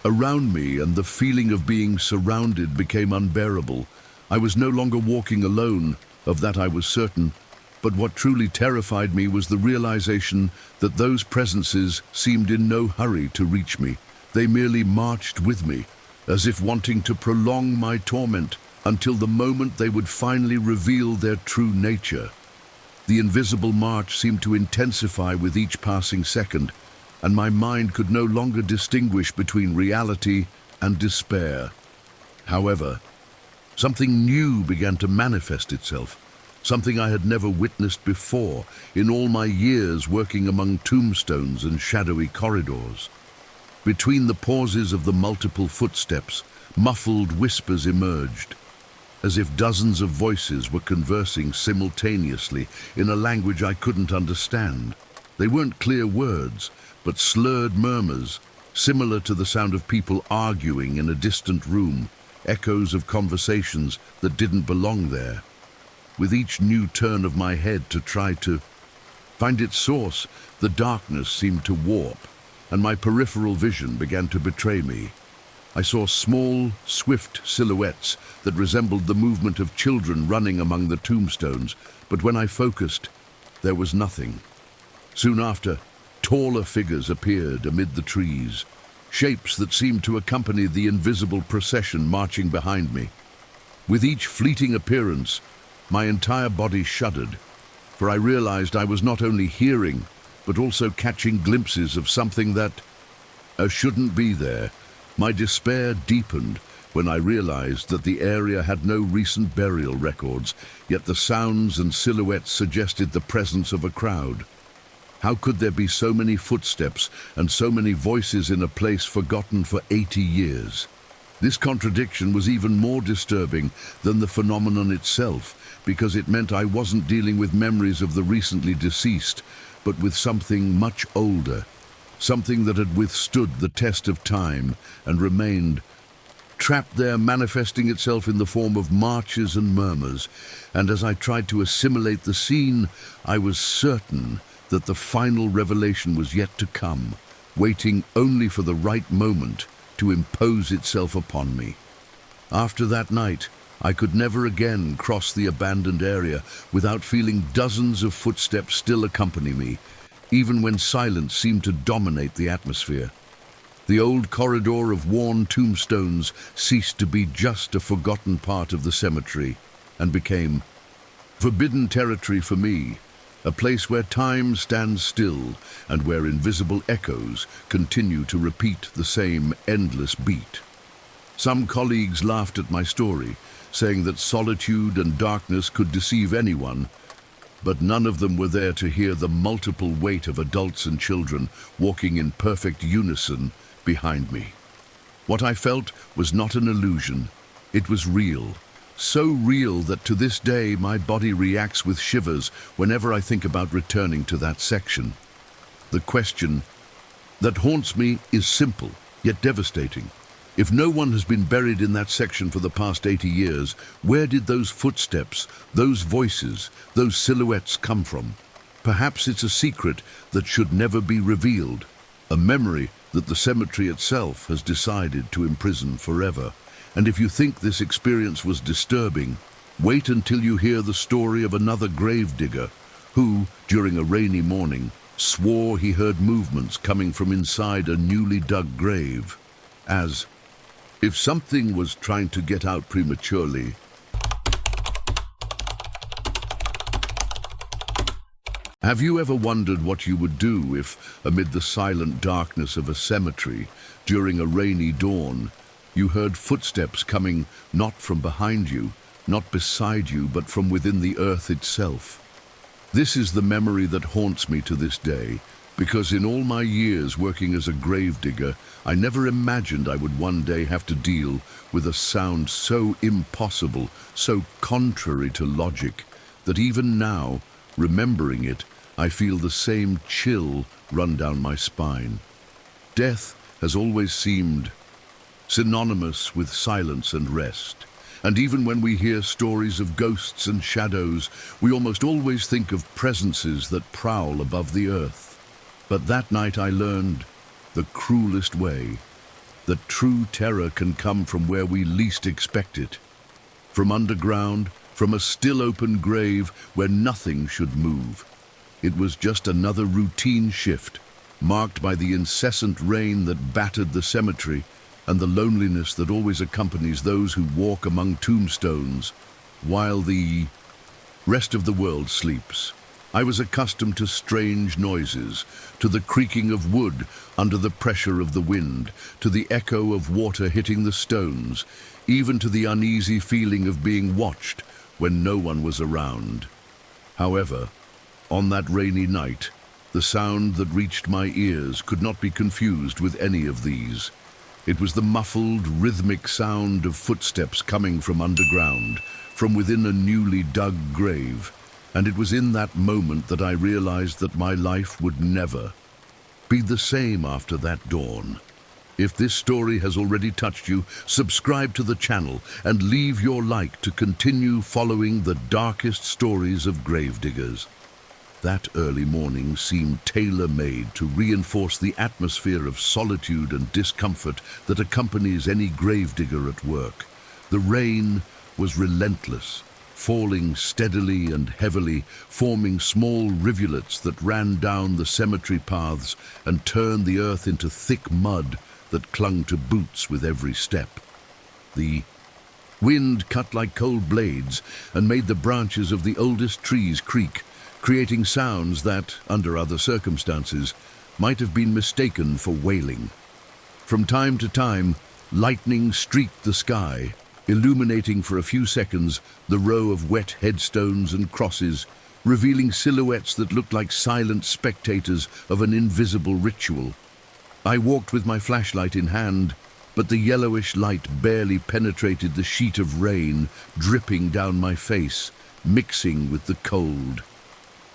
around me, and the feeling of being surrounded became unbearable. I was no longer walking alone, of that I was certain, but what truly terrified me was the realization that those presences seemed in no hurry to reach me. They merely marched with me, as if wanting to prolong my torment until the moment they would finally reveal their true nature. The invisible march seemed to intensify with each passing second, and my mind could no longer distinguish between reality and despair. However, something new began to manifest itself. Something I had never witnessed before in all my years working among tombstones and shadowy corridors. Between the pauses of the multiple footsteps, muffled whispers emerged, as if dozens of voices were conversing simultaneously in a language I couldn't understand. They weren't clear words, but slurred murmurs, similar to the sound of people arguing in a distant room, echoes of conversations that didn't belong there. With each new turn of my head to try to find its source, the darkness seemed to warp, and my peripheral vision began to betray me. I saw small, swift silhouettes that resembled the movement of children running among the tombstones, but when I focused, there was nothing. Soon after, taller figures appeared amid the trees, shapes that seemed to accompany the invisible procession marching behind me. With each fleeting appearance, my entire body shuddered, for I realized I was not only hearing, but also catching glimpses of something that shouldn't be there. My despair deepened, when I realized that the area had no recent burial records, yet the sounds and silhouettes suggested the presence of a crowd. How could there be so many footsteps and so many voices in a place forgotten for 80 years? This contradiction was even more disturbing than the phenomenon itself, because it meant I wasn't dealing with memories of the recently deceased, but with something much older, something that had withstood the test of time and remained trapped there, manifesting itself in the form of marches and murmurs. And as I tried to assimilate the scene, I was certain that the final revelation was yet to come, waiting only for the right moment to impose itself upon me. After that night, I could never again cross the abandoned area without feeling dozens of footsteps still accompany me, even when silence seemed to dominate the atmosphere. The old corridor of worn tombstones ceased to be just a forgotten part of the cemetery and became forbidden territory for me, a place where time stands still and where invisible echoes continue to repeat the same endless beat. Some colleagues laughed at my story, saying that solitude and darkness could deceive anyone, but none of them were there to hear the multiple weight of adults and children walking in perfect unison behind me. What I felt was not an illusion, it was real. So real that to this day my body reacts with shivers whenever I think about returning to that section. The question that haunts me is simple, yet devastating. If no one has been buried in that section for the past 80 years, where did those footsteps, those voices, those silhouettes come from? Perhaps it's a secret that should never be revealed, a memory that the cemetery itself has decided to imprison forever. And if you think this experience was disturbing, wait until you hear the story of another gravedigger who, during a rainy morning, swore he heard movements coming from inside a newly dug grave, as if something was trying to get out prematurely. Have you ever wondered what you would do if, amid the silent darkness of a cemetery, during a rainy dawn, you heard footsteps coming not from behind you, not beside you, but from within the earth itself? This is the memory that haunts me to this day, because in all my years working as a gravedigger, I never imagined I would one day have to deal with a sound so impossible, so contrary to logic, that even now, remembering it, I feel the same chill run down my spine. Death has always seemed synonymous with silence and rest. And even when we hear stories of ghosts and shadows, we almost always think of presences that prowl above the earth. But that night I learned the cruelest way, that true terror can come from where we least expect it. From underground, from a still open grave where nothing should move. It was just another routine shift, marked by the incessant rain that battered the cemetery and the loneliness that always accompanies those who walk among tombstones while the rest of the world sleeps. I was accustomed to strange noises, to the creaking of wood under the pressure of the wind, to the echo of water hitting the stones, even to the uneasy feeling of being watched when no one was around. However, on that rainy night, the sound that reached my ears could not be confused with any of these. It was the muffled, rhythmic sound of footsteps coming from underground, from within a newly dug grave, and it was in that moment that I realized that my life would never be the same after that dawn. If this story has already touched you, subscribe to the channel and leave your like to continue following the darkest stories of gravediggers. That early morning seemed tailor-made to reinforce the atmosphere of solitude and discomfort that accompanies any gravedigger at work. The rain was relentless, falling steadily and heavily, forming small rivulets that ran down the cemetery paths and turned the earth into thick mud that clung to boots with every step. The wind cut like cold blades and made the branches of the oldest trees creak, creating sounds that, under other circumstances, might have been mistaken for wailing. From time to time, Lightning streaked the sky, illuminating for a few seconds the row of wet headstones and crosses, revealing silhouettes that looked like silent spectators of an invisible ritual. I walked with my flashlight in hand, but the yellowish light barely penetrated the sheet of rain dripping down my face, mixing with the cold.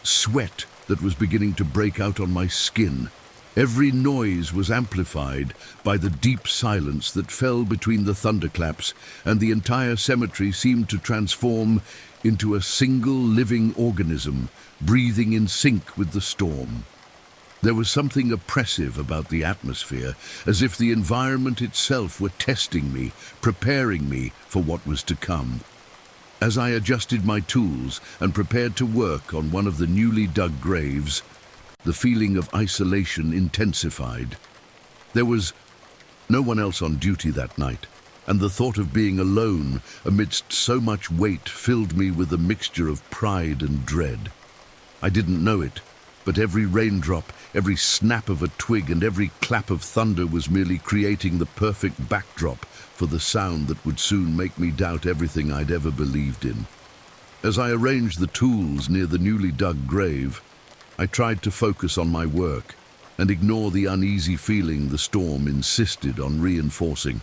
Sweat that was beginning to break out on my skin. Every noise was amplified by the deep silence that fell between the thunderclaps, and the entire cemetery seemed to transform into a single living organism, breathing in sync with the storm. There was something oppressive about the atmosphere, as if the environment itself were testing me, preparing me for what was to come. As I adjusted my tools and prepared to work on one of the newly dug graves, the feeling of isolation intensified. There was no one else on duty that night, and the thought of being alone amidst so much weight filled me with a mixture of pride and dread. I didn't know it, but every raindrop, every snap of a twig, and every clap of thunder was merely creating the perfect backdrop for the sound that would soon make me doubt everything I'd ever believed in. As I arranged the tools near the newly dug grave, I tried to focus on my work and ignore the uneasy feeling the storm insisted on reinforcing.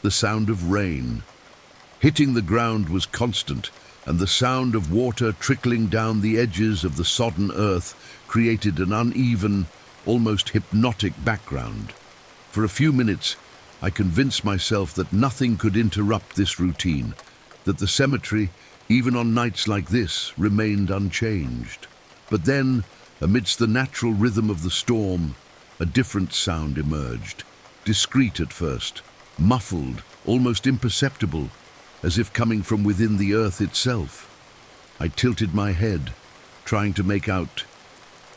The sound of rain hitting the ground was constant, and the sound of water trickling down the edges of the sodden earth created an uneven, almost hypnotic background. For a few minutes, I convinced myself that nothing could interrupt this routine, that the cemetery, even on nights like this, remained unchanged. But then, amidst the natural rhythm of the storm, a different sound emerged, discreet at first, muffled, almost imperceptible, as if coming from within the earth itself. I tilted my head, trying to make out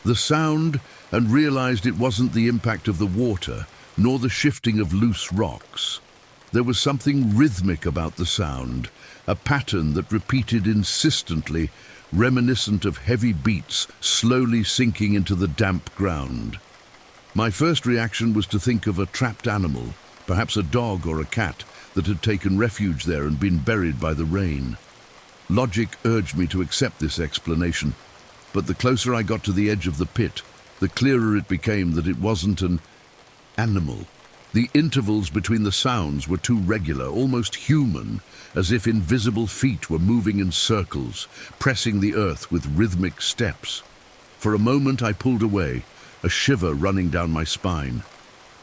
the sound, and realized it wasn't the impact of the water, nor the shifting of loose rocks. There was something rhythmic about the sound, a pattern that repeated insistently, reminiscent of heavy beats slowly sinking into the damp ground. My first reaction was to think of a trapped animal, perhaps a dog or a cat, that had taken refuge there and been buried by the rain. Logic urged me to accept this explanation, but the closer I got to the edge of the pit, the clearer it became that it wasn't an animal. The intervals between the sounds were too regular, almost human, as if invisible feet were moving in circles, pressing the earth with rhythmic steps. For a moment I pulled away, a shiver running down my spine.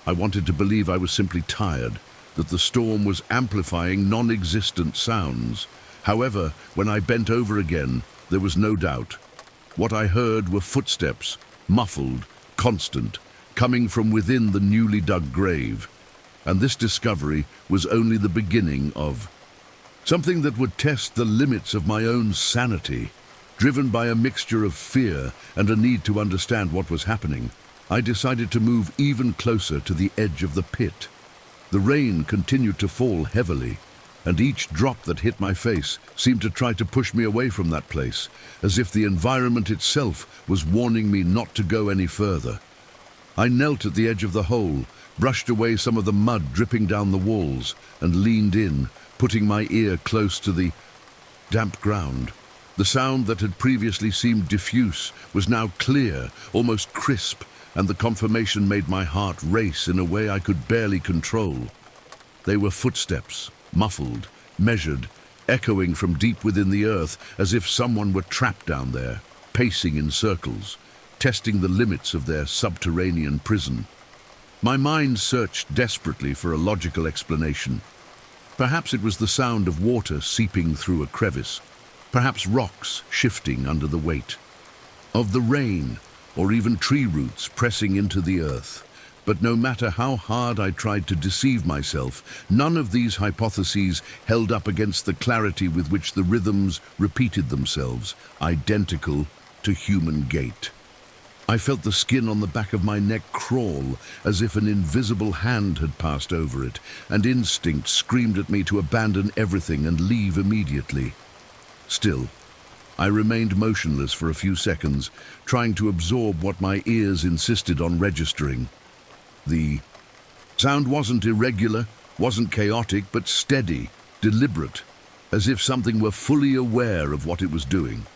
I wanted to believe I was simply tired, that the storm was amplifying non-existent sounds. However, when I bent over again, there was no doubt. What I heard were footsteps, muffled, constant, coming from within the newly dug grave. And this discovery was only the beginning of something that would test the limits of my own sanity. Driven by a mixture of fear and a need to understand what was happening, I decided to move even closer to the edge of the pit. The rain continued to fall heavily, and each drop that hit my face seemed to try to push me away from that place, as if the environment itself was warning me not to go any further. I knelt at the edge of the hole, brushed away some of the mud dripping down the walls, and leaned in, putting my ear close to the damp ground. The sound that had previously seemed diffuse was now clear, almost crisp, and the confirmation made my heart race in a way I could barely control. They were footsteps, muffled, measured, echoing from deep within the earth, as if someone were trapped down there, pacing in circles, testing the limits of their subterranean prison. My mind searched desperately for a logical explanation. Perhaps it was the sound of water seeping through a crevice, perhaps rocks shifting under the weight of the rain, or even tree roots pressing into the earth. But no matter how hard I tried to deceive myself, none of these hypotheses held up against the clarity with which the rhythms repeated themselves, identical to human gait. I felt the skin on the back of my neck crawl, as if an invisible hand had passed over it, and instinct screamed at me to abandon everything and leave immediately. Still, I remained motionless for a few seconds, trying to absorb what my ears insisted on registering. The sound wasn't irregular, wasn't chaotic but steady, deliberate, as if something were fully aware of what it was doing.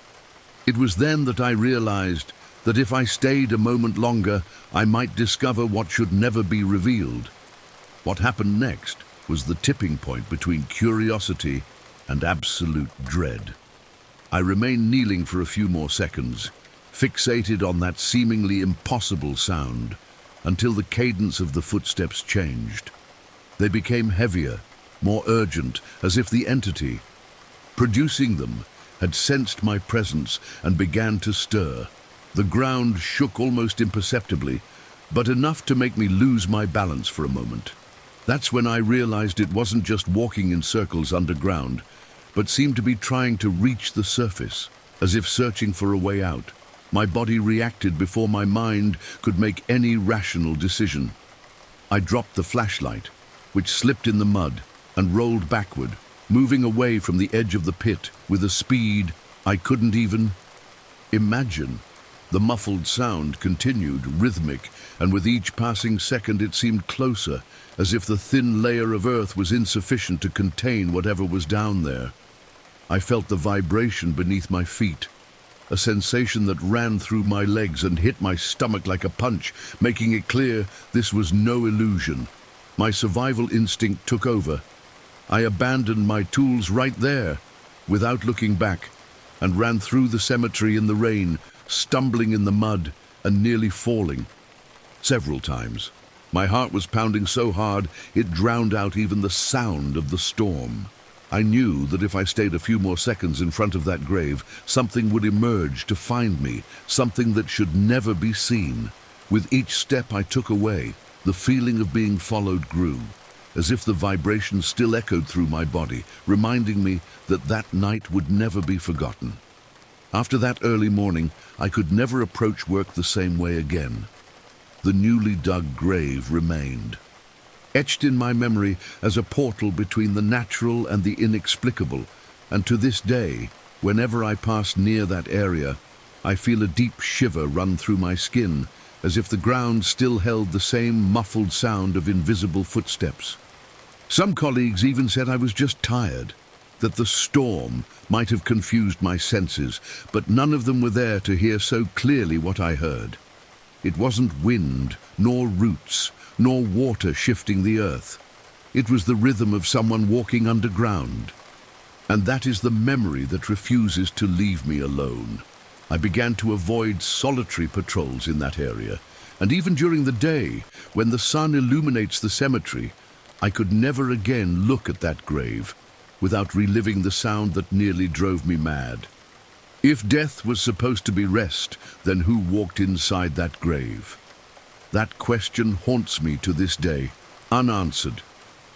It was then that I realized that if I stayed a moment longer, I might discover what should never be revealed. What happened next was the tipping point between curiosity and absolute dread. I remained kneeling for a few more seconds, fixated on that seemingly impossible sound, until the cadence of the footsteps changed. They became heavier, more urgent, as if the entity producing them had sensed my presence and began to stir. The ground shook almost imperceptibly, but enough to make me lose my balance for a moment. That's when I realized it wasn't just walking in circles underground, but seemed to be trying to reach the surface, as if searching for a way out. My body reacted before my mind could make any rational decision. I dropped the flashlight, which slipped in the mud, and rolled backward, moving away from the edge of the pit with a speed I couldn't even imagine. The muffled sound continued, rhythmic, and with each passing second it seemed closer, as if the thin layer of earth was insufficient to contain whatever was down there. I felt the vibration beneath my feet, a sensation that ran through my legs and hit my stomach like a punch, making it clear this was no illusion. My survival instinct took over. I abandoned my tools right there, without looking back, and ran through the cemetery in the rain, stumbling in the mud and nearly falling. Several times. My heart was pounding so hard it drowned out even the sound of the storm. I knew that if I stayed a few more seconds in front of that grave, something would emerge to find me, something that should never be seen. With each step I took away, the feeling of being followed grew, as if the vibration still echoed through my body, reminding me that that night would never be forgotten. After that early morning, I could never approach work the same way again. The newly dug grave remained, etched in my memory as a portal between the natural and the inexplicable, and to this day, whenever I pass near that area, I feel a deep shiver run through my skin, as if the ground still held the same muffled sound of invisible footsteps. Some colleagues even said I was just tired, that the storm might have confused my senses, but none of them were there to hear so clearly what I heard. It wasn't wind, nor roots, nor water shifting the earth. It was the rhythm of someone walking underground. And that is the memory that refuses to leave me alone. I began to avoid solitary patrols in that area, and even during the day, when the sun illuminates the cemetery, I could never again look at that grave without reliving the sound that nearly drove me mad. If death was supposed to be rest, then who walked inside that grave? That question haunts me to this day, unanswered,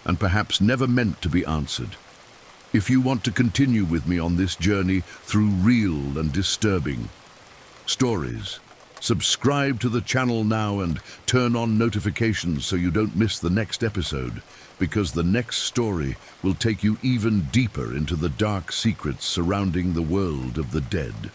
and perhaps never meant to be answered. If you want to continue with me on this journey through real and disturbing stories, subscribe to the channel now and turn on notifications so you don't miss the next episode, because the next story will take you even deeper into the dark secrets surrounding the world of the dead.